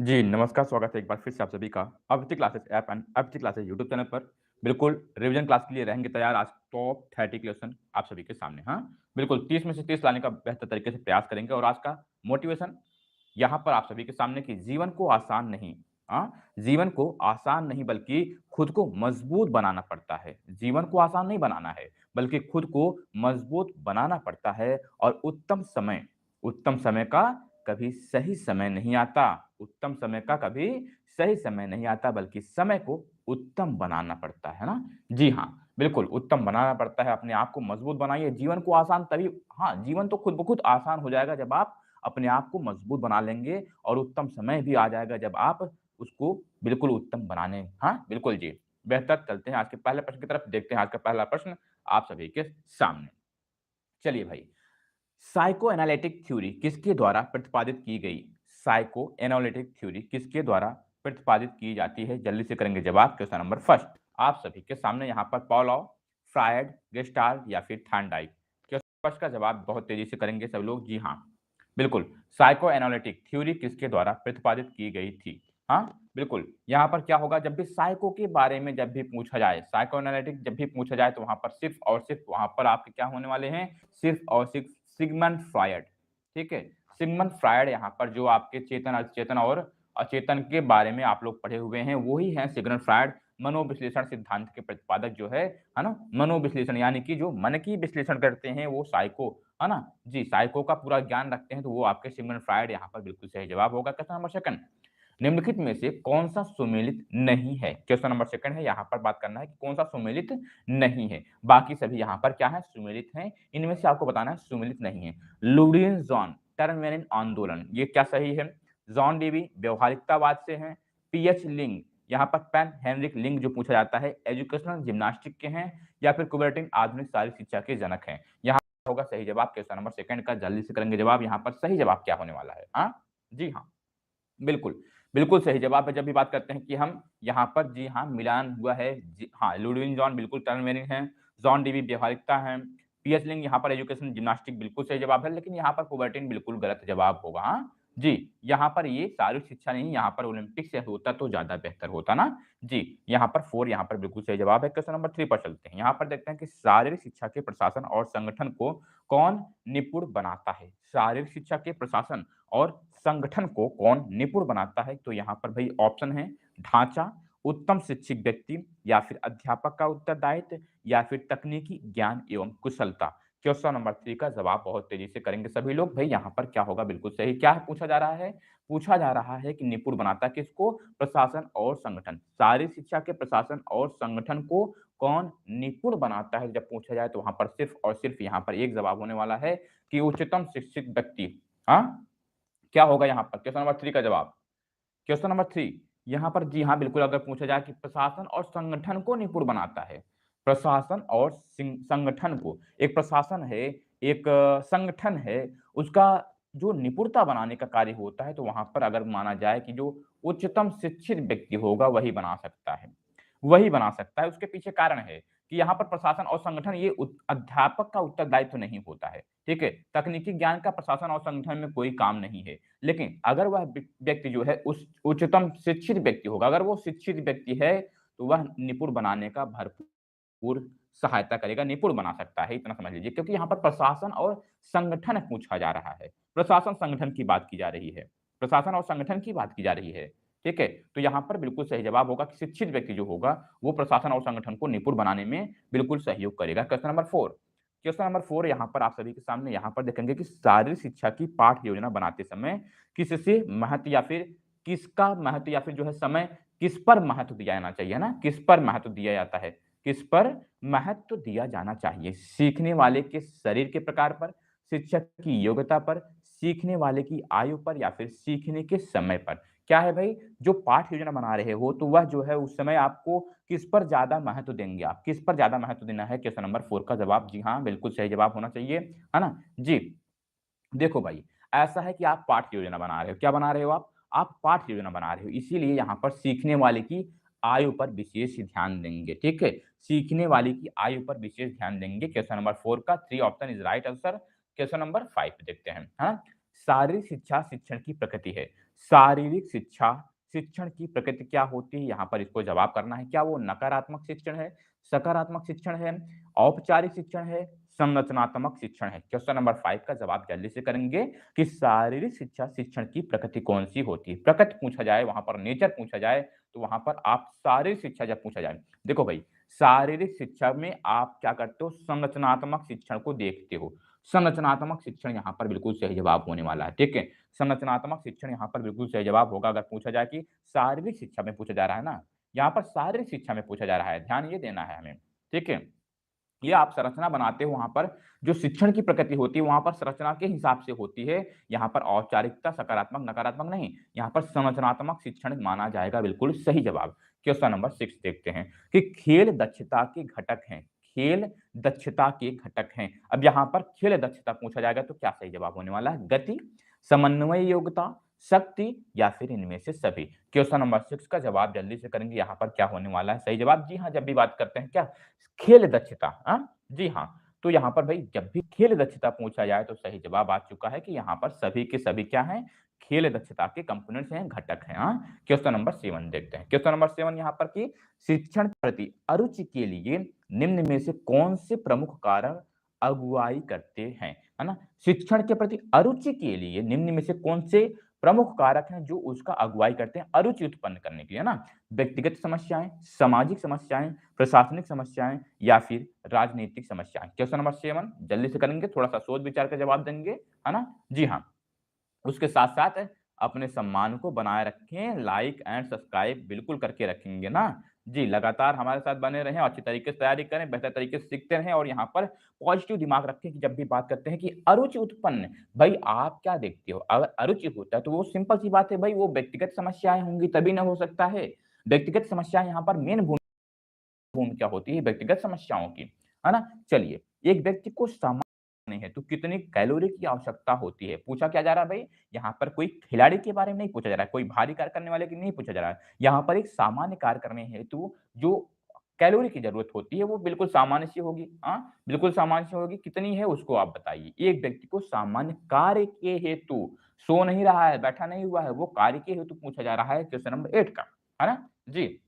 जी, नमस्कार, स्वागत है एक बार फिर से आप सभी का अवधि क्लासेस ऐप एंड अवधि क्लासेस यूट्यूब चैनल पर। बिल्कुल, रिवीजन क्लास के लिए रहेंगे तैयार। आज टॉप 30 क्वेश्चन आप सभी के सामने, हाँ? बिल्कुल, 30 में से 30 लाने का बेहतर तरीके से प्रयास करेंगे और आज का मोटिवेशन यहाँ पर आप सभी के सामने कि जीवन को आसान नहीं, जीवन को आसान नहीं बल्कि खुद को मजबूत बनाना पड़ता है। जीवन को आसान नहीं बनाना है, बल्कि खुद को मजबूत बनाना पड़ता है और उत्तम समय का कभी सही समय नहीं आता। उत्तम समय का कभी सही समय नहीं आता, बल्कि समय को उत्तम बनाना पड़ता है ना? जी हाँ, बिल्कुल उत्तम बनाना पड़ता है, अपने आप को मजबूत बनाइए। जीवन को आसान तभी हाँ, जीवन तो खुद ब खुद आसान हो जाएगा जब आप अपने आप को मजबूत बना लेंगे और उत्तम समय भी आ जाएगा जब आप उसको बिल्कुल उत्तम बनाने हाँ, बिल्कुल जी। बेहतर चलते हैं आज के पहले प्रश्न की तरफ, देखते हैं आज का पहला प्रश्न आप सभी के सामने। चलिए भाई, साइको एनालिटिक थ्योरी किसके द्वारा प्रतिपादित की गई? साइको एनालिटिक थ्योरी किसके द्वारा प्रतिपादित की जाती है? जल्दी से करेंगे जवाब। क्वेश्चन नंबर फर्स्ट आप सभी के सामने यहाँ पर पावलोव, फ्रायड, गेस्टाल्ट या फिर थॉर्नडाइक। क्वेश्चन फर्स्ट का जवाब बहुत तेजी से करेंगे सब लोग। जी हाँ, बिल्कुल, साइको एनालिटिक थ्योरी किसके द्वारा प्रतिपादित की गई थी? हाँ, बिल्कुल, यहाँ पर क्या होगा जब भी साइको के बारे में जब भी पूछा जाए, साइको एनालिटिक जब भी पूछा जाए तो वहाँ पर सिर्फ और सिर्फ वहाँ पर आपके क्या होने वाले हैं? सिर्फ और सिर्फ सिगमंड फ्रायड, ठीक है? सिगमंड फ्रायड यहाँ पर जो आपके चेतन, अचेतन और अचेतन के बारे में आप लोग पढ़े हुए हैं, वो ही हैं सिगमंड फ्रायड। मनोविश्लेषण सिद्धांत के प्रतिपादक जो है ना? मनोविश्लेषण यानी कि जो मन की विश्लेषण करते हैं वो साइको, है ना? जी, साइको का पूरा ज्ञान रखते हैं तो वो आपके सिगमंड फ्रायड यहाँ पर बिल्कुल सही जवाब होगा। क्वेश्चन नंबर सेकंड, निम्नलिखित में से कौन-सा सुमेलित नहीं है? क्वेश्चन नंबर सेकंड है, यहाँ पर बात करना है कि कौन-सा सुमेलित नहीं है। बाकी सभी यहाँ पर क्या है? सुमेलित हैं। इनमें से आपको बताना है सुमेलित नहीं है। लुड्विग जॉन टर्नवेन आंदोलन, ये क्या सही है? जॉन डेवी व्यावहारिकतावाद से हैं। पीएच लिंग, यहाँ पर पेन हेनरिक लिंग जो पूछा जाता है एजुकेशनल जिम्नास्टिक के हैं या फिर कुबर्टिन आधुनिक शारीरिक शिक्षा के जनक हैं। यहाँ होगा सही जवाब क्वेश्चन नंबर सेकंड का। जल्दी से करेंगे जवाब। यहाँ पर सही जवाब क्या होने वाला है? हाँ? जी हाँ। बिल्कुल, बिल्कुल सही जवाब है। जब भी बात करते हैं कि हम यहाँ पर जी हाँ, मिलान हुआ है। जी हाँ, लुडविग जॉन बिल्कुल टर्नवेनिंग हैं, जॉन डीवी व्यावहारिकता हैं, पीएच लिंग यहाँ पर एजुकेशन जिम्नास्टिक बिल्कुल सही जवाब है, लेकिन यहाँ पर कुबर्टिन बिल्कुल गलत जवाब होगा, हाँ? जी, यहाँ पर ये शारीरिक शिक्षा नहीं, यहाँ पर ओलंपिक से होता तो ज़्यादा बेहतर होता ना? जी, यहाँ पर 4 यहाँ पर बिल्कुल सही जवाब है। क्वेश्चन नंबर 3 पर चलते हैं। यहाँ पर देखते हैं कि शारीरिक शिक्षा के प्रशासन और संगठन को कौन निपुण बनाता है? शारीरिक शिक्षा के प्रशासन और संगठन को कौन निपुण बनाता है? तो यहाँ पर भई ऑप्शन है ढाँचा, उत्तम शिक्षित व्यक्ति या फिर अध्यापक का उत्तरदायित्व या फिर तकनीकी ज्ञान एवं कुशलता। क्वेश्चन नंबर 3 का जवाब बहुत तेज़ी से करेंगे सभी लोग। भई यहाँ पर क्या होगा बिल्कुल सही, क्या पूछा जा रहा है? पूछा जा रहा है कि निपुण बनाता किसको? प्रशासन और संगठन। शारीरिक शिक्षा के प्रशासन और संगठन को कौन निपुण बनाता है जब पूछा जाए तो वहाँ पर सिर्फ़ और सिर्फ़ यहाँ पर एक जवाब होने वाला है कि उच्चतम शिक्षित व्यक्ति। हाँ? क्या होगा यहाँ पर? क्वेश्चन नंबर 3 का जवाब। क्वेश्चन नंबर 3 यहाँ पर जी हाँ, बिल्कुल अगर पूछा जाए कि प्रशासन और संगठन को निपुण बनाता है। प्रशासन और संगठन को, एक प्रशासन है, एक संगठन है, उसका जो निपुणता बनाने का कार्य होता है, तो वहाँ पर अगर माना जाए कि जो उच्चतम शिक्षित व्यक्ति होगा, वही बना सकता है। वही बना सकता है, उसके पीछे कारण है कि यहाँ पर प्रशासन और संगठन ये अध्यापक का उत्तरदायित्व नहीं होता है, ठीक है? तकनीकी ज्ञान का प्रशासन और संगठन में कोई काम नहीं है। लेकिन अगर वह व्यक्ति जो है उस उच्चतम शिक्षित व्यक्ति होगा, अगर वो शिक्षित व्यक्ति है, तो वह निपुण बनाने का भरपूर सहायता करेगा, निपुण बना सकता है, इतना समझ लीजिए। क्योंकि यहाँ पर प्रशासन और संगठन पूछा जा रहा है। प्रशासन संगठन की बात की जा रही है। प्रशासन और संगठन की बात की जा रही है, ठीक है? तो यहाँ पर बिल्कुल सही जवाब होगा कि शिक्षित व्यक्ति जो होगा, वो प्रशासन और संगठन को निपुण बनाने में बिल्कुल सहयोग करेगा। क्वेश्चन नंबर 4 क्वेश्चन नंबर 4 यहाँ पर आप सभी के सामने यहाँ पर देखेंगे कि शारीरिक शिक्षा की पाठ योजना बनाते समय किससे महत्व या फिर किसका महत्व या फिर जो है समय किस पर महत्व दिया जाना चाहिए ना? किस पर महत्व दिया जाता है? किस पर महत्व दिया जाना चाहिए? सीखने वाले के शरीर के प्रकार पर, शिक्षक की योग्यता पर, सीखने वाले की आयु पर या फिर सीखने के समय पर? क्या है भाई, जो पाठ योजना बना रहे हो तो वह जो है उस समय आपको किस पर ज़्यादा महत्व देंगे आप? किस पर ज़्यादा महत्व देना है? क्वेश्चन नंबर 4 का जवाब जी हाँ, बिल्कुल सही जवाब होना चाहिए, है ना? जी, देखो भाई, ऐसा है कि आप पाठ योजना बना रहे हो, क्या बना रहे हो आप? आप पाठ योजना बना रहे हो, इसीलिए यहाँ पर सीखने वाले की आयु पर विशेष ध्यान देंगे, ठीक है? सीखने वाले की आयु पर विशेष ध्यान देंगे। क्वेश्चन नंबर 4 का 3 option is right answer. Question number 5 देखते हैं, हाँ? शारीरिक शिक्षा शिक्षण की प्रकृति है। शारीरिक शिक्षा शिक्षण की प्रकृति क्या होती है? यहाँ पर इसको जवाब करना है। क्या वो नकारात्मक शिक्षण है, सकारात्मक शिक्षण है, औपचारिक शिक्षण है, संरचनात्मक शिक्षण है? क्वेश्चन नंबर 5 का जवाब जल्दी से करेंगे कि शारीरिक शिक्षा शिक्षण की प्रकृति कौन-सी होती है? प्रकृति पूछा जाए, वहाँ पर नेचर पूछा जाए, तो वहाँ पर आप शारीरिक शिक्षा जब पूछा जाए, देखो भई, शारीरिक शिक्षा में आप क्या करते हो? संरचनात्मक शिक्षण को देखते हो। संरचनात्मक शिक्षण यहाँ पर बिल्कुल सही जवाब होने वाला है, ठीक है? संरचनात्मक शिक्षण यहाँ पर बिल्कुल सही जवाब होगा अगर पूछा जाए कि शारीरिक शिक्षा में पूछा जा रहा है ना, यहाँ पर शारीरिक शिक्षा में पूछा जा रहा है, ध्यान ये देना है हमें, ठीक है? ये आप संरचना बनाते हो वहाँ पर जो शिक्षण की प्रकृति होती है, वहाँ पर संरचना के हिसाब से होती है। यहाँ पर औपचारिकता सकारात्मक, नकारात्मक नहीं, यहाँ पर संरचनात्मक शिक्षण माना जाएगा बिल्कुल सही जवाब। क्वेश्चन नंबर 6 देखते हैं कि खेल दक्षता के घटक हैं। खेल दक्षता के घटक हैं। अब यहाँ पर खेल दक्षता पूछा जाएगा तो क्या सही जवाब होने वाला है? गति, समन्वय योग्यता, शक्ति या फिर इनमें से सभी? क्वेश्चन नंबर 6 का जवाब जल्दी से करेंगे, यहाँ पर क्या होने वाला है सही जवाब? जी हाँ, जब भी बात करते हैं क्या खेल दक्षता, जी हाँ, तो यहाँ पर भई जब भी खेल दक्षता पूछा जाए तो सही जवाब आ चुका है कि यहाँ पर सभी के सभी क्या हैं? खेल दक्षता के कंपोनेंट्स हैं, घटक हैं, क्वेश्चन नंबर 7 देखते हैं। क्वेश्चन नंबर 7 यहाँ पर कि शिक्षण के प्रति अरुचि के लिए निम्न में से कौन से प्रमुख कारण अगुवाई करते हैं? है ना? शिक्षण के प्रति अरुचि के लिए निम्न में से कौन से प्रमुख कारक हैं जो उसका अगुवाई करते हैं अरुचि उत्पन्न करने के लिए, है ना? व्यक्तिगत समस्याएँ, सामाजिक समस्याएँ, प्रशासनिक समस्याएँ या फिर राजनीतिक समस्याएँ? क्वेश्चन नंबर 7 जल्दी से करेंगे, थोड़ा-सा सोच विचार के जवाब देंगे, है ना? जी हाँ। उसके साथ-साथ अपने सम्मान को बनाए रखें, लाइक एंड सब्सक्राइब बिल्कुल करके रखेंगे ना? जी, लगातार हमारे साथ बने रहें और अच्छी तरीके से तैयारी करें, बेहतर तरीके से सीखते रहें और यहाँ पर पॉजिटिव दिमाग रखें कि जब भी बात करते हैं कि अरुचि उत्पन्न, भई आप क्या देखते हो? अगर अरुचि होता है तो वो सिंपल सी बात है भई वो व्यक्तिगत समस्याएँ होंगी तभी ना हो सकता है। व्यक्तिगत समस्याएँ यहाँ पर मेन भूमिका होती है व्यक्तिगत समस्याओं की, है ना? चलिए, एक व्यक्ति को सामान्य करने हेतु कितनी कैलोरी की आवश्यकता होती है? पूछा क्या जा रहा है भई? यहाँ पर कोई खिलाड़ी के बारे में नहीं पूछा जा रहा है, कोई भारी कार्य करने वाले की नहीं पूछा जा रहा है। यहाँ पर एक सामान्य कार्य करने हेतु जो कैलोरी की ज़रूरत होती है, वो बिल्कुल सामान्य सी होगी, बिल्कुल सामान्य सी होगी, कितनी है उसको आप बताइए? एक व्यक्ति को सामान्य कार्य के हेतु सो नहीं रहा है, बैठा नहीं हुआ है, वो कार्य के हेतु पूछा जा रहा है क्वेश्चन नंबर 8 का, है ना? जी।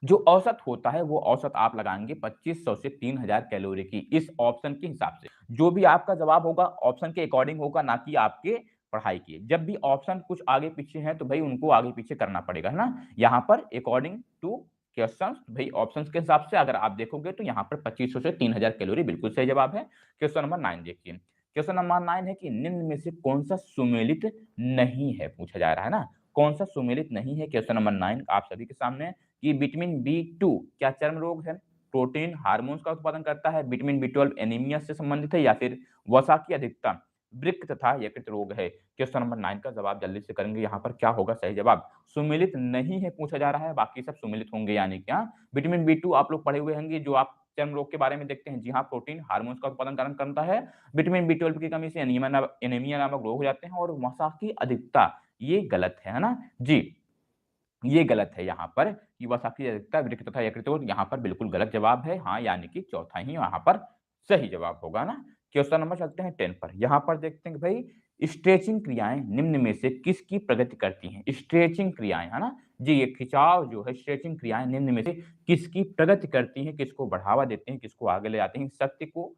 जो औसत होता है वो औसत आप लगाएँगे 2500 से 3000 कैलोरी की इस ऑप्शन के हिसाब से। जो भी आपका जवाब होगा ऑप्शन के अकॉर्डिंग होगा ना कि आपके पढ़ाई के। जब भी ऑप्शन कुछ आगे-पीछे हैं तो भई उनको आगे-पीछे करना पड़ेगा, है ना? यहाँ पर अकॉर्डिंग टू क्वेश्चन्स भई ऑप्शंस के हिसाब से अगर आप देखोगे तो यहाँ पर 2500 से 3000 कैलोरी बिल्कुल सही जवाब है। क्वेश्चन नंबर 9 देखिए। क्वेश्चन नंबर 9 है कि निम्न में से कौन-सा सुमेलित नहीं है पूछा जा रहा है ना? कौन-सा सुमेलित नहीं है? क्वेश्चन नंबर 9 आप सभी के सामने कि विटामिन बी 2 क्या चर्म रोग है? प्रोटीन हार्मोन्स का उत्पादन करता है? विटामिन बी 12 एनीमिया से संबंधित है या फिर वसा की अधिकता वृक्क तथा यकृत रोग है? क्वेश्चन नंबर 9 का जवाब जल्दी से करेंगे, यहाँ पर क्या होगा सही जवाब? सुमेलित नहीं है पूछा जा रहा है, बाकी सब सुमेलित होंगे यानी क्या? विटामिन बी 2 आप लोग पढ़े हुए होंगे जो आप चर्म रोग के बारे में देखते हैं। जी हाँ, प्रोटीन हार्मोन्स का उत्पादन कारण करता है। विटामिन बी 12 की कमी से एनीमिया नामक रोग हो जाते हैं और वसा की अधिकता ये गलत है ना? जी। ये गलत है यहाँ पर कि वसा की अधिकता वृक्क तथा यकृत रोग यहाँ पर बिल्कुल गलत जवाब है। हाँ, यानी कि चौथा ही यहाँ पर सही जवाब होगा ना। क्वेश्चन नंबर चलते हैं 10 पर। यहाँ पर देखते हैं कि भई स्ट्रेचिंग क्रियाएँ निम्न में से किसकी प्रगति करती हैं? स्ट्रेचिंग क्रियाएँ, है ना? जी, ये खिंचाव जो है स्ट्रेचिंग क्रियाएँ निम्न में से किसकी प्रगति करती हैं, किसको बढ़ावा देते हैं, किसको आगे ले जाते हैं? शक्ति को,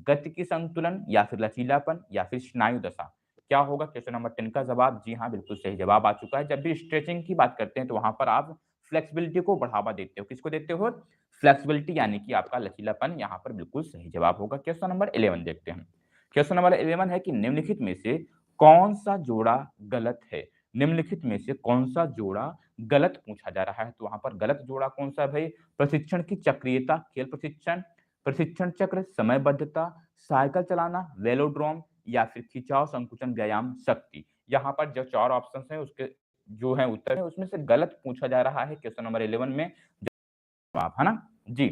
गति की संतुलन या फिर लचीलापन या फिर स्नायु दशा? क्या होगा क्वेश्चन नंबर 10 का जवाब? जी हाँ, बिल्कुल सही जवाब आ चुका है। जब भी स्ट्रेचिंग की बात करते हैं तो वहाँ पर आप फ्लेक्सिबिलिटी को बढ़ावा देते हो। किसको देते हो? फ्लेक्सिबिलिटी यानी कि आपका लचीलापन यहाँ पर बिल्कुल सही जवाब होगा। क्वेश्चन नंबर 11 देखते हैं। क्वेश्चन नंबर 11 है कि निम्नलिखित में से कौन-सा जोड़ा गलत है? निम्नलिखित में से कौन-सा जोड़ा गलत पूछा जा रहा है? तो वहाँ पर गलत जोड़ा कौन-सा है भई? प्रशिक्षण की चक्रीयता, खेल प्रशिक्षण, प्रशिक्षण चक्र, समयबद्धता, साइकिल चलाना, वेलोड्रोम या फिर खिंचाव, संकुचन, व्यायाम, शक्ति। यहाँ पर जो 4 ऑप्शंस हैं उसके जो है उत्तर है उसमें से गलत पूछा जा रहा है क्वेश्चन नंबर 11 में जवाब, है ना? जी।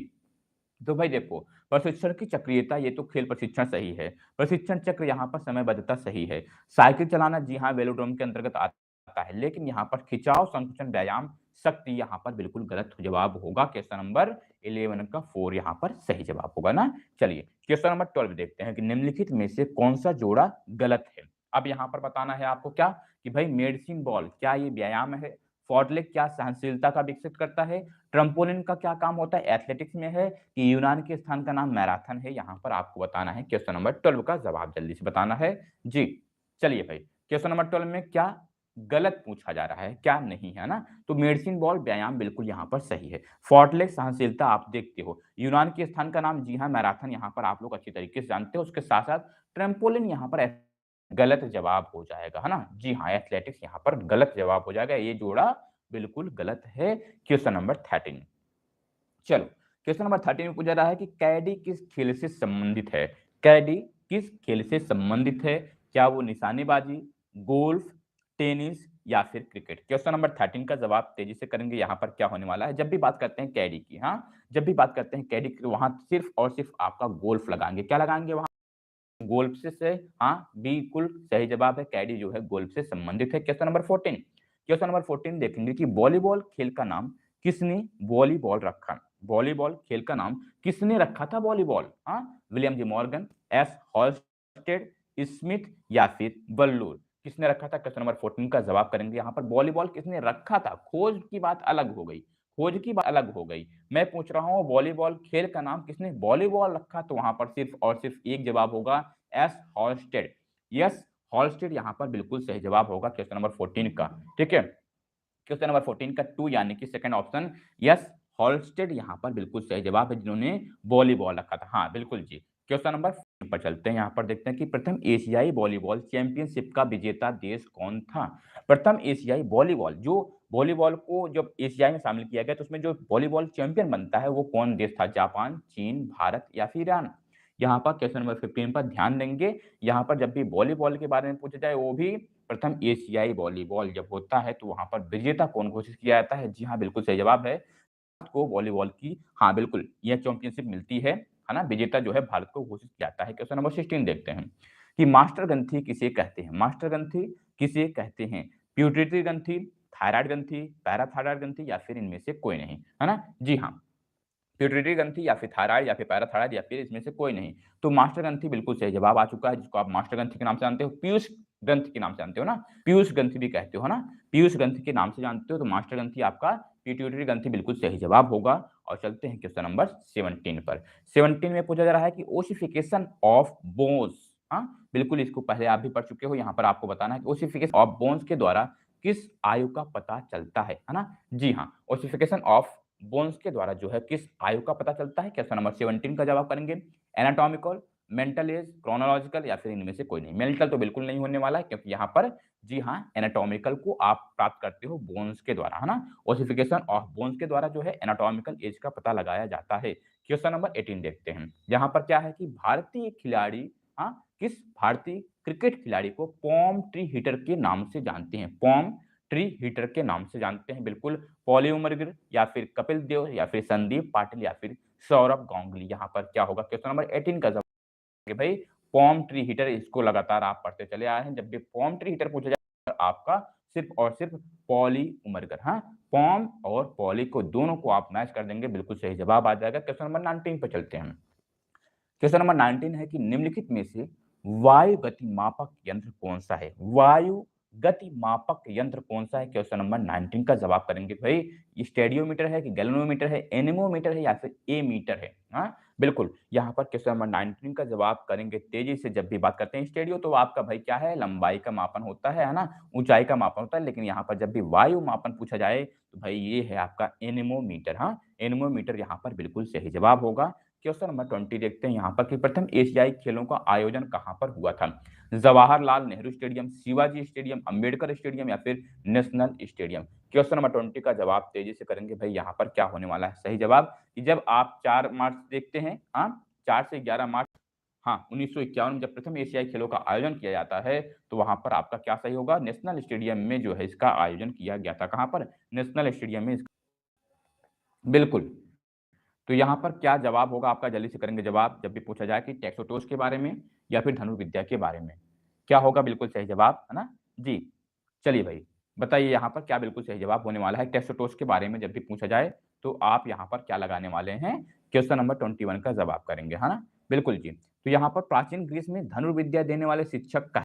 तो भाई देखो, प्रशिक्षण की चक्रीयता ये तो खेल प्रशिक्षण सही है। प्रशिक्षण चक्र यहाँ पर समयबद्धता सही है। साइकिल चलाना जी हाँ, वेलोड्रोम के अंतर्गत आता है। लेकिन यहाँ पर खिंचाव, संकुचन, व्यायाम, शक्ति यहाँ पर बिल्कुल गलत जवाब होगा। क्वेश्चन नंबर 11 का 4 यहाँ पर सही जवाब होगा ना। चलिए, क्वेश्चन नंबर 12 देखते हैं कि निम्नलिखित में से कौन-सा जोड़ा गलत है? अब यहाँ पर बताना है आपको क्या कि भाई मेडिसिन बॉल क्या ये व्यायाम है? फॉडलेग क्या सहनशीलता का विकसित करता है? ट्रम्पोलिन का क्या काम होता है? एथलेटिक्स में है कि यूनान के स्थान का नाम मैराथन है? यहाँ पर आपको बताना है क्वेश्चन नंबर 12 का जवाब जल्दी से बताना है। जी, चलिए भाई क्वेश्चन नंबर 12 में क्या गलत पूछा जा रहा है, क्या नहीं है ना? तो मेडिसिन बॉल व्यायाम बिल्कुल यहाँ पर सही है। फॉडलेग सहनशीलता आप देखते हो। यूनान के स्थान का नाम जी हाँ, मैराथन यहाँ पर आप लोग अच्छी तरीके से जानते हो। उसके साथ-साथ ट्रैम्पोलिन यहाँ पर गलत जवाब हो जाएगा, है ना? जी हाँ, एथलेटिक्स यहाँ पर गलत जवाब हो जाएगा। ये जोड़ा बिल्कुल गलत है। क्वेश्चन नंबर 13 चलो, क्वेश्चन नंबर 13 में पूछा रहा है कि कैडी किस खेल से संबंधित है? कैडी किस खेल से संबंधित है? क्या वो निशानेबाजी, गोल्फ, टेनिस या फिर क्रिकेट? क्वेश्चन नंबर 13 का जवाब तेजी से करेंगे। यहाँ पर क्या होने वाला है? जब भी बात करते हैं कैडी की, हाँ, जब भी बात करते हैं कैडी की, तो वहाँ सिर्फ और सिर्फ आपका गोल्फ लगाएँगे। क्या लगाएँगे वहाँ? गोल्फ से हाँ, बिल्कुल सही जवाब है, कैडी जो है गोल्फ से संबंधित है। क्वेश्चन नंबर 14 क्वेश्चन नंबर 14 देखेंगे कि वॉलीबॉल खेल का नाम किसने वॉलीबॉल रखा? वॉलीबॉल खेल का नाम किसने रखा था वॉलीबॉल? हाँ, विलियम जी मॉर्गन, एस हॉलस्टेड, स्मिथ या फिर बल्लूर? किसने रखा था? क्वेश्चन नंबर 14 का जवाब करेंगे। यहाँ पर वॉलीबॉल किसने रखा था? खोज की बात अलग हो गई, खोज की बात अलग हो गई। मैं पूछ रहा हूँ वॉलीबॉल खेल का नाम किसने वॉलीबॉल रखा? तो वहाँ पर सिर्फ और सिर्फ एक जवाब होगा, एस हॉलस्टेड। यस, हॉलस्टेड यहाँ पर बिल्कुल सही जवाब होगा क्वेश्चन नंबर 14 का। ठीक है? क्वेश्चन नंबर 14 का 2 यानी कि सेकंड ऑप्शन यस हॉलस्टेड यहाँ पर बिल्कुल सही जवाब है जिन्होंने वॉलीबॉल रखा था। हाँ, बिल्कुल जी। क्वेश्चन नंबर 4 पर चलते हैं। यहाँ पर देखते हैं कि प्रथम एशियाई वॉलीबॉल चैंपियनशिप का विजेता देश कौन था? प्रथम एशियाई वॉलीबॉल जो वॉलीबॉल को जब एशियाई में शामिल किया गया तो उसमें जो वॉलीबॉल चैंपियन बनता है वो कौन देश था? जापान, चीन, भारत या फिर ईरान? यहाँ पर क्वेश्चन नंबर 15 पर ध्यान देंगे। यहाँ पर जब भी वॉलीबॉल के बारे में पूछा जाए वो भी प्रथम एशियाई वॉलीबॉल जब होता है तो वहाँ पर विजेता कौन घोषित किया जाता है? जी हाँ, बिल्कुल सही जवाब है। भारत को वॉलीबॉल की हाँ, बिल्कुल यह चैंपियनशिप मिलती है ना? विजेता जो है भारत को घोषित किया जाता है। क्वेश्चन नंबर 16 देखते हैं कि मास्टर ग्रंथि किसे कहते हैं? मास्टर ग्रंथि किसे कहते हैं? प्यूटरी ग्रंथि, थायराइड ग्रंथि, पैराथायराइड ग्रंथि या फिर इनमें से कोई नहीं, है ना? जी हाँ। पिट्यूटरी ग्रंथि या फिर थायराइड या फिर पैराथायराइड या फिर इसमें से कोई नहीं। तो मास्टर ग्रंथि बिल्कुल सही जवाब आ चुका है, जिसको आप मास्टर ग्रंथि के नाम से जानते हो, पीयूष ग्रंथि के नाम से जानते हो ना? पीयूष ग्रंथि भी कहते हो, है ना? पीयूष ग्रंथि के नाम से जानते हो, तो मास्टर ग्रंथि आपका पिट्यूटरी ग्रंथि बिल्कुल सही जवाब होगा। और चलते हैं क्वेश्चन नंबर 17 पर। 17 में पूछा जा रहा है कि ओसिफिकेशन ऑफ बोन्स हाँ, बिल्कुल इसको पहले आप भी पढ़ चुके हो, यहाँ पर आपको बताना है कि ओसिफिकेशन ऑफ बोन्स के द्वारा किस आयु का पता चलता है ना? जी हाँ, ओसिफिकेशन ऑफ बोन्स के द्वारा जो है किस आयु का पता चलता है? क्वेश्चन नंबर 17 का जवाब करेंगे। एनाटॉमिकल, मेंटल एज, क्रोनोलॉजिकल या फिर इनमें से कोई नहीं। मेंटल तो बिल्कुल नहीं होने वाला है क्योंकि यहाँ पर जी हाँ, एनाटॉमिकल को आप प्राप्त करते हो बोन्स के द्वारा, है ना? ओसिफिकेशन ऑफ बोन्स के द्वारा जो है एनाटॉमिकल एज का पता लगाया जाता है। क्वेश्चन नंबर 18 देखते हैं। यहाँ पर क्या है कि भारतीय खिलाड़ी हाँ, किस भारतीय क्रिकेट खिलाड़ी को पॉम ट्री हिटर के नाम से जानते हैं? पॉम ट्री हिटर के नाम से जानते हैं बिल्कुल। पॉली उमरगिर या फिर कपिल देव या फिर संदीप पाटिल या फिर सौरभ गांगुली? यहाँ पर क्या होगा? क्वेश्चन नंबर 18 का जवाब कि भाई पॉम ट्री हिटर, इसको लगातार आप पढ़ते चले आए हैं। जब भी पॉम ट्री हिटर पूछा जाए आपका सिर्फ और सिर्फ पॉली उमरगर हाँ, पॉम और पॉली को दोनों को आप मैच कर देंगे, बिल्कुल सही जवाब आ जाएगा। क्वेश्चन नंबर 19 पर चलते हैं। क्वेश्चन नंबर 19 है कि निम्नलिखित में से वायु गति मापक यंत्र कौन सा है? वायु गति मापक यंत्र कौन सा है? क्वेश्चन नंबर 19 का जवाब करेंगे भाई। ये स्टेडियोमीटर है कि गैल्वेनोमीटर है, एनेमोमीटर है या फिर ए मीटर है? हाँ, बिल्कुल यहाँ पर क्वेश्चन नंबर 19 का जवाब करेंगे तेजी से। जब भी बात करते हैं स्टेडियो तो आपका भाई क्या है? लंबाई का मापन होता है ना? ऊंचाई का मापन होता है। लेकिन यहाँ पर जब भी वायु मापन पूछा जाए तो भाई ये है आपका एनेमोमीटर। हाँ, एनेमोमीटर यहाँ पर बिल्कुल सही जवाब होगा। क्वेश्चन नंबर 20 देखते हैं यहाँ पर कि प्रथम एशियाई खेलों का आयोजन कहाँ पर हुआ था? Jawaharlal Nehru stadium, Shivaji stadium, Ambedkar stadium या फिर नेशनल स्टेडियम? क्वेश्चन नंबर 20 का जवाब तेजी से करेंगे भाई। यहाँ पर क्या होने वाला है? सही जवाब कि जब आप 4 मार्च देखते हैं हाँ, 4 से 11 मार्च हाँ, 1951 में जब प्रथम एशियाई खेलों का आयोजन किया जाता है तो वहां पर आपका क्या सही होगा? नेशनल स्टेडियम में जो है इसका आयोजन किया गया था। कहां पर? नेशनल स्टेडियम में बिल्कुल। तो यहाँ पर क्या जवाब होगा आपका? जल्दी से करेंगे जवाब जब भी पूछा जाए कि टैक्सोटोस के बारे में या फिर धनुर्विद्या के बारे में। क्या होगा बिल्कुल सही जवाब, है ना? जी, चलिए भाई, बताइए यहाँ पर क्या बिल्कुल सही जवाब होने वाला है? टैक्सोटोस के बारे में जब भी पूछा जाए तो आप यहाँ पर क्या लगाने वाले हैं? क्वेश्चन नंबर 21 का जवाब करेंगे, है ना? बिल्कुल जी। तो यहाँ पर प्राचीन ग्रीस में धनुर्विद्या देने वाले शिक्षक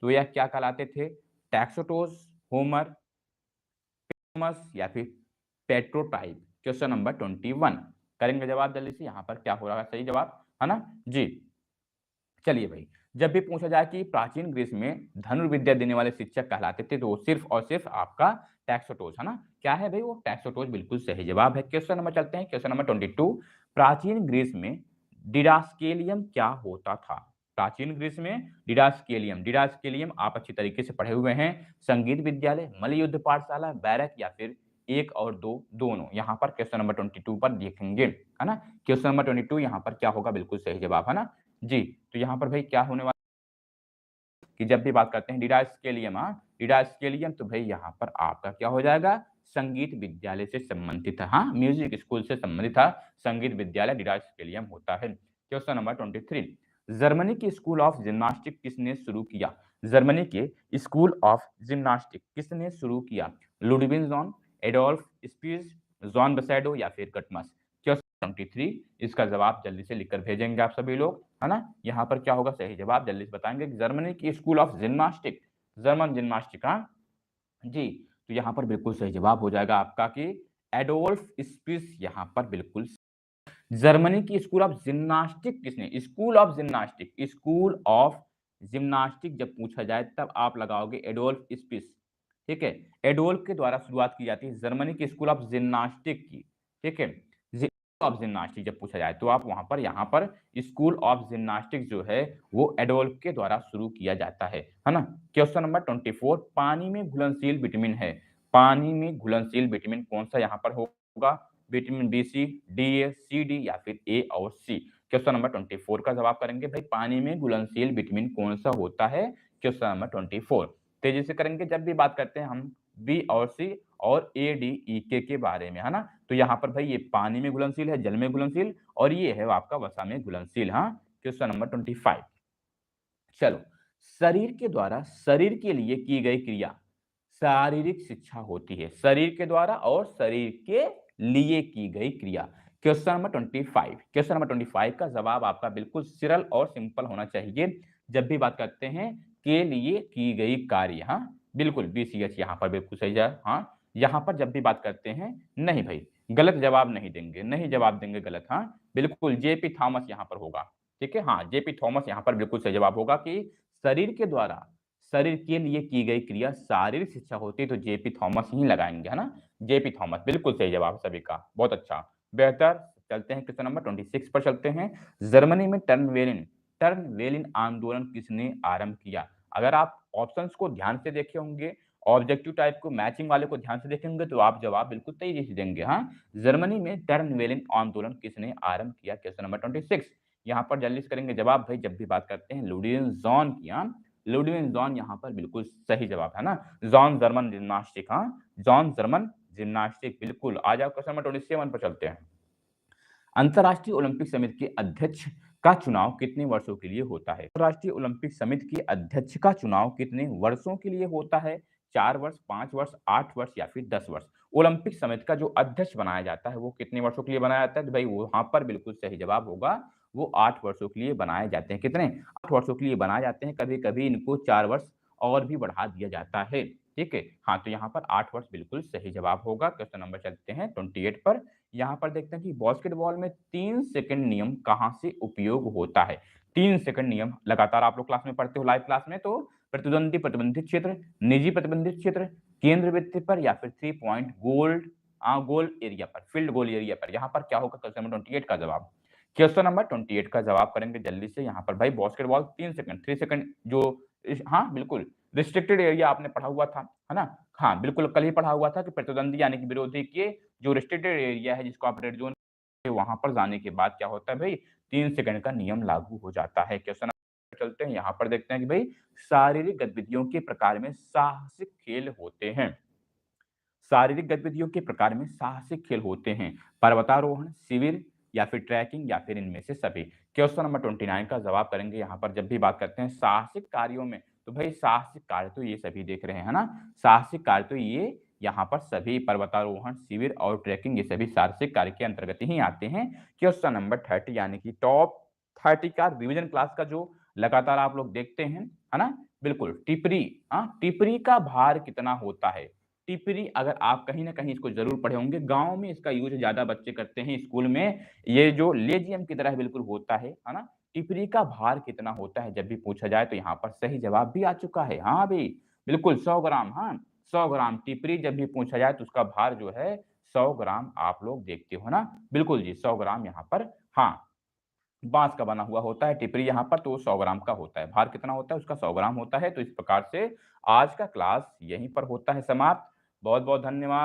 तो यह क्या कहलाते थे? टैक्सोटोज, होमर, या फिर पेट्रोटाइप। क्वेश्चन नंबर 21 करेंगे जवाब जल्दी से। यहाँ पर क्या हो रहा है सही जवाब, है ना जी। चलिए भाई, जब भी पूछा जाए कि प्राचीन ग्रीस में धनुर्विद्या देने वाले शिक्षक कहलाते थे, तो वो सिर्फ और सिर्फ आपका टैक्सोटोज, है ना। क्या है भाई? वो टैक्सोटोज बिल्कुल सही जवाब है। क्वेश्चन नंबर चलते हैं, क्वेश्चन नंबर 22। प्राचीन ग्रीस में डिडास्केलियम क्या होता था? प्राचीन ग्रीस में डिडास्केलियम, डिडास्केलियम आप अच्छी तरीके से पढ़े हुए हैं। संगीत विद्यालय, मल्लयुद्ध पाठशाला, बैरक या फिर एक और दो, दोनों। यहाँ पर क्वेश्चन नंबर 22 पर देखेंगे, है ना। क्वेश्चन नंबर 22 यहाँ पर क्या होगा? बिल्कुल सही जवाब, है ना जी। तो यहाँ पर भाई क्या होने वाला कि जब भी बात करते हैं डिडास्केलियम, डिडास्केलियम, तो भाई यहाँ पर आपका क्या हो जाएगा? संगीत विद्यालय से संबंधित है, हाँ, म्यूजिक स्कूल से संबंधित था संगीत विद्यालय, डिडास्केलियम होता है। Question number 23। जर्मनी की स्कूल ऑफ जिम्नास्टिक किसने शुरू किया? जर्मनी के स्कूल ऑफ जिम्नास्टिक किसने शुरू किया? लुडविग जॉन, एडोल्फ स्पीज, जॉन बसैडो या फिर गटमस। 23 इसका जवाब जल्दी से लिखकर भेजेंगे आप सभी लोग, है ना। यहाँ पर क्या होगा सही जवाब? जल्दी से बताएंगे। जर्मनी की school of gymnastic, German gymnastic, हाँ जी। तो यहाँ पर बिल्कुल सही जवाब हो जाएगा आपका कि एडोल्फ स्पीस। यहाँ पर बिल्कुल जर्मनी की स्कूल ऑफ जिम्नास्टिक किसने? School of gymnastic, school of gymnastic जब पूछा जाए तब आप लगाओगे एडोल्फ स्पीस, ठीक है। एडोल्फ के द्वारा शुरुआत की जाती है जर्मनी की स्कूल ऑफ जिम्नास्टिक की, ठीक है। ऑफ जिम्नास्टिक जब पूछा जाए तो आप वहां पर यहाँ पर स्कूल ऑफ जिम्नास्टिक जो है वो एडोल्फ के द्वारा शुरू किया जाता है ना। Question number 24। पानी में घुलनशील विटामिन है, पानी में घुलनशील विटामिन कौन सा यहाँ पर होगा? विटामिन बी, सी, डी, ए, सी, डी या फिर ए और सी। क्वेश्चन नंबर 24 का जवाब करेंगे भाई, पानी में घुलनशील विटामिन कौन सा होता है? क्वेश्चन नंबर 24 तेजी से करेंगे। जब भी बात करते हैं हम बी और सी और ए, डी, ई, के बारे में, है ना। तो यहाँ पर भाई ये पानी में घुलनशील है, जल में घुलनशील, और ये है आपका वसा में घुलनशील, हाँ। Question number 25। चलो, शरीर के द्वारा शरीर के लिए की गई क्रिया शारीरिक शिक्षा होती है, शरीर के द्वारा और शरीर के लिए की गई क्रिया। क्वेश्चन नंबर 25, क्वेश्चन नंबर 25 का जवाब आपका बिल्कुल सरल और सिंपल होना चाहिए। जब भी बात करते हैं के लिए की गई कार्य, हाँ बिल्कुल बीसीएच यहाँ पर बिल्कुल सही है, हाँ। यहाँ पर जब भी बात करते हैं, नहीं भाई गलत जवाब नहीं देंगे, नहीं जवाब देंगे गलत, हाँ बिल्कुल जेपी थॉमस यहाँ पर होगा, ठीक है। हाँ जेपी थॉमस यहाँ पर बिल्कुल सही जवाब होगा कि शरीर के द्वारा शरीर के लिए की गई क्रिया शारीरिक शिक्षा होती है, तो जेपी थॉमस ही लगाएंगे, है ना। जेपी थॉमस बिल्कुल सही जवाब सभी का, बहुत अच्छा, बेहतर। चलते हैं क्वेश्चन नंबर 26 पर चलते हैं। जर्मनी में टर्नवेलिन आंदोलन किसने आरंभ किया? अगर आप ऑप्शंस को ध्यान से देखे होंगे, ऑब्जेक्टिव टाइप को मैचिंग वाले को ध्यान से देखेंगे तो आप जवाब बिल्कुल तेजी से देंगे, हाँ। जर्मनी में टर्नवेलिन आंदोलन किसने आरंभ किया? क्वेश्चन नंबर 26 यहाँ पर जल्दी से करेंगे जवाब भाई। जब भी बात करते हैं लुडियन जॉन की, हाँ लुडियन जॉन यहाँ पर बिल्कुल सही जवाब है ना। जॉन जर्मन जिम्नास्टिक, हाँ जॉन जर्मन जिम्नास्टिक बिल्कुल। आ जाओ क्वेश्चन नंबर 27 पर चलते हैं। अंतर्राष्ट्रीय ओलंपिक समिति के अध्यक्ष का चुनाव कितने वर्षों के लिए होता है? अंतर्राष्ट्रीय ओलंपिक समिति के अध्यक्ष का चुनाव कितने वर्षों के लिए होता है? 4 वर्ष, 5 वर्ष, 8 वर्ष या फिर 10 वर्ष। ओलंपिक समिति का जो अध्यक्ष बनाया जाता है वो कितने वर्षों के लिए बनाया जाता है? तो भाई वहां पर बिल्कुल सही जवाब होगा, वो 8 वर्षों के लिए बनाए जाते हैं। कितने? 8 वर्षों के लिए बनाए जाते हैं। कभी कभी इनको 4 वर्ष और भी बढ़ा दिया जाता है, ठीक है। हाँ तो यहाँ पर 8 वर्ष बिल्कुल सही जवाब होगा। क्वेश्चन नंबर चलते हैं 28 पर। यहाँ पर देखते हैं कि बास्केटबॉल में 3 सेकंड नियम कहाँ से उपयोग होता है? 3 सेकंड नियम लगातार आप लोग क्लास में पढ़ते हो, लाइव क्लास में। तो प्रतिद्वंदी प्रतिबंधित क्षेत्र, निजी प्रतिबंधित क्षेत्र, केंद्र वृत्त पर या फिर 3 पॉइंट गोल एरिया पर, फील्ड गोल एरिया पर। यहाँ पर क्या होगा क्वेश्चन नंबर 28 का जवाब? क्वेश्चन नंबर 28 का जवाब करेंगे जल्दी से। यहाँ पर भाई बास्केटबॉल 3 सेकंड, 3 सेकंड जो, हाँ बिल्कुल रिस्ट्रिक्टेड एरिया आपने पढ़ा हुआ था, है ना। हाँ बिल्कुल कल ही पढ़ा हुआ था कि प्रतिद्वंदी यानी कि विरोधी के जो रिस्ट्रिक्टेड एरिया है जिसको आप रेड जोन, वहां पर जाने के बाद क्या होता है भाई? 3 सेकंड का नियम लागू हो जाता है। क्वेश्चन चलते हैं, यहाँ पर देखते हैं कि भाई शारीरिक गतिविधियों के प्रकार में साहसिक खेल होते हैं। शारीरिक गतिविधियों के प्रकार में साहसिक खेल होते हैं। पर्वतारोहण, शिविर या फिर ट्रैकिंग या फिर इनमें से सभी। क्वेश्चन नंबर 29 का जवाब करेंगे यहाँ पर। जब भी बात करते हैं साहसिक कार्यों में, तो भाई साहसिक कार्य तो ये सभी देख रहे हैं ना। साहसिक कार्य तो ये यहाँ पर सभी पर्वतारोहण, शिविर और ट्रैकिंग ये सभी साहसिक कार्य के अंतर्गत ही आते हैं। क्वेश्चन नंबर 30 यानी कि टॉप 30 का रिवीजन क्लास का जो लगातार आप लोग देखते हैं, है ना, बिल्कुल, टिपरी टिपरी का भार कितना होता है? टिपरी अगर आप कहीं न कहीं इसको ज़रूर पढ़े होंगे, गाँव में इसका यूज़ ज़्यादा बच्चे करते हैं, स्कूल में ये जो लेज़ियम की तरह बिल्कुल होता है ना? टिपरी का भार कितना होता है जब भी पूछा जाए तो यहाँ पर सही जवाब भी आ चुका है। हाँ भई, बिल्कुल 100 ग्राम 100 ग्राम टिपरी जब भी पूछा जाए तो उसका भार जो है 100 ग्राम आप लोग देखते हो ना? बिल्कुल जी, 100 ग्राम यहाँ पर हाँ। बाँस का बना हुआ होता है टिपरी यहाँ पर तो वो 100 ग्राम का होता है। भार कितना होता है? उसका 100 ग्राम होता है। तो इस प्रकार से आज का क्लास यहीं पर होता है समाप्त। बहुत-बहुत धन्यवाद।